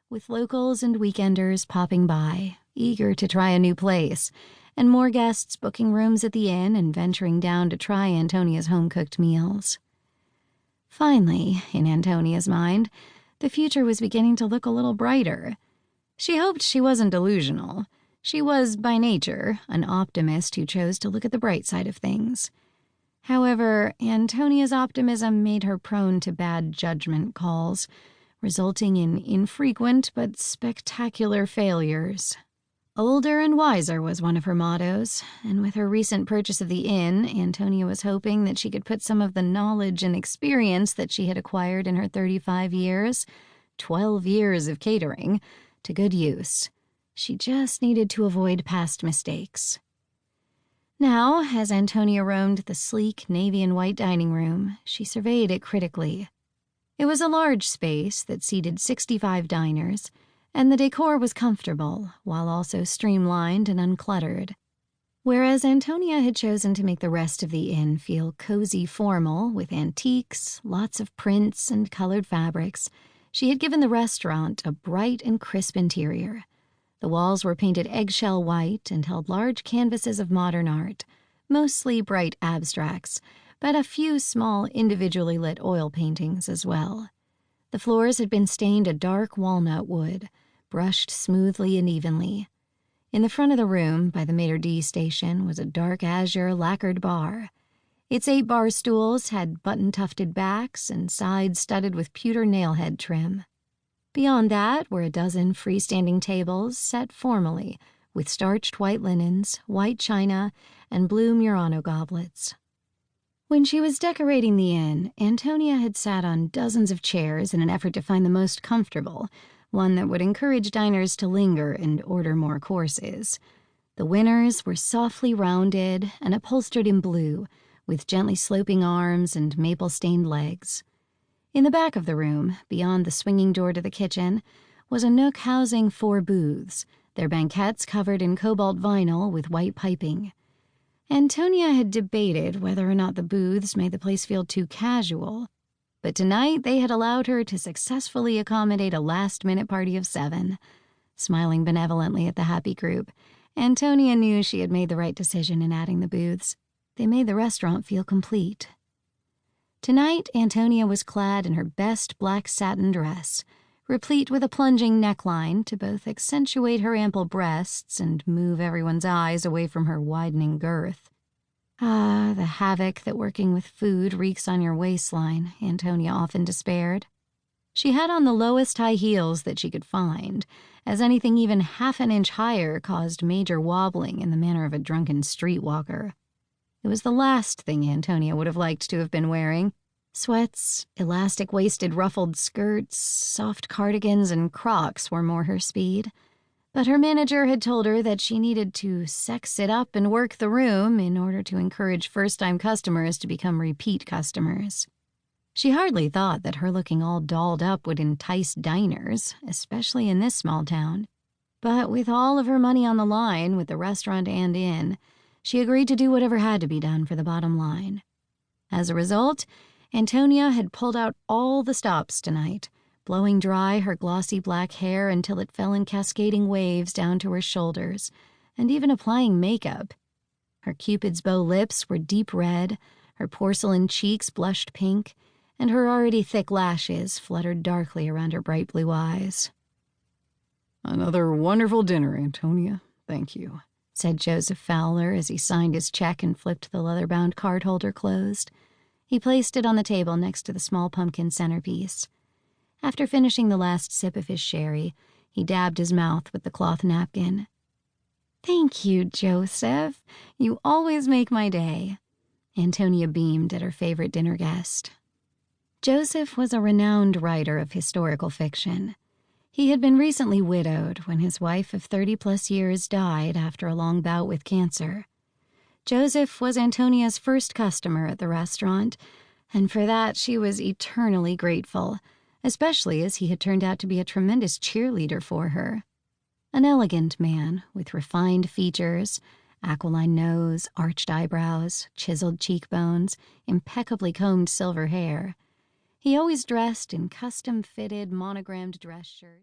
with locals and weekenders popping by, eager to try a new place, and more guests booking rooms at the inn and venturing down to try Antonia's home-cooked meals. Finally, in Antonia's mind, the future was beginning to look a little brighter. She hoped she wasn't delusional. She was, by nature, an optimist who chose to look at the bright side of things. However, Antonia's optimism made her prone to bad judgment calls, resulting in infrequent but spectacular failures. Older and wiser was one of her mottos, and with her recent purchase of the inn, Antonia was hoping that she could put some of the knowledge and experience that she had acquired in her 35 years, 12 years of catering, to good use. She just needed to avoid past mistakes. Now, as Antonia roamed the sleek navy and white dining room, she surveyed it critically. It was a large space that seated 65 diners, and the decor was comfortable, while also streamlined and uncluttered. Whereas Antonia had chosen to make the rest of the inn feel cozy formal, with antiques, lots of prints, and colored fabrics, she had given the restaurant a bright and crisp interior. The walls were painted eggshell white and held large canvases of modern art, mostly bright abstracts, but a few small individually lit oil paintings as well. The floors had been stained a dark walnut wood, brushed smoothly and evenly. In the front of the room, by the maitre d' station, was a dark azure lacquered bar. Its 8 bar stools had button-tufted backs and sides studded with pewter nailhead trim. Beyond that were a dozen freestanding tables set formally, with starched white linens, white china, and blue Murano goblets. When she was decorating the inn, Antonia had sat on dozens of chairs in an effort to find the most comfortable, one that would encourage diners to linger and order more courses. The winners were softly rounded and upholstered in blue, with gently sloping arms and maple-stained legs. In the back of the room, beyond the swinging door to the kitchen, was a nook housing 4 booths, their banquettes covered in cobalt vinyl with white piping. Antonia had debated whether or not the booths made the place feel too casual, but tonight they had allowed her to successfully accommodate a last-minute party of 7. Smiling benevolently at the happy group, Antonia knew she had made the right decision in adding the booths. They made the restaurant feel complete. Tonight, Antonia was clad in her best black satin dress, replete with a plunging neckline to both accentuate her ample breasts and move everyone's eyes away from her widening girth. Ah, the havoc that working with food wreaks on your waistline, Antonia often despaired. She had on the lowest high heels that she could find, as anything even half an inch higher caused major wobbling in the manner of a drunken streetwalker. It was the last thing Antonia would have liked to have been wearing. Sweats, elastic-waisted ruffled skirts, soft cardigans, and Crocs were more her speed. But her manager had told her that she needed to sex it up and work the room in order to encourage first-time customers to become repeat customers. She hardly thought that her looking all dolled up would entice diners, especially in this small town. But with all of her money on the line with the restaurant and inn, she agreed to do whatever had to be done for the bottom line. As a result, Antonia had pulled out all the stops tonight, blowing dry her glossy black hair until it fell in cascading waves down to her shoulders, and even applying makeup. Her Cupid's bow lips were deep red, her porcelain cheeks blushed pink, and her already thick lashes fluttered darkly around her bright blue eyes. "Another wonderful dinner, Antonia. Thank you," said Joseph Fowler as he signed his check and flipped the leather-bound card holder closed. He placed it on the table next to the small pumpkin centerpiece. After finishing the last sip of his sherry, he dabbed his mouth with the cloth napkin. "Thank you, Joseph. You always make my day." Antonia beamed at her favorite dinner guest. Joseph was a renowned writer of historical fiction. He had been recently widowed when his wife of 30-plus years died after a long bout with cancer. Joseph was Antonia's first customer at the restaurant, and for that she was eternally grateful, especially as he had turned out to be a tremendous cheerleader for her. An elegant man with refined features, aquiline nose, arched eyebrows, chiseled cheekbones, impeccably combed silver hair. He always dressed in custom-fitted, monogrammed dress shirts.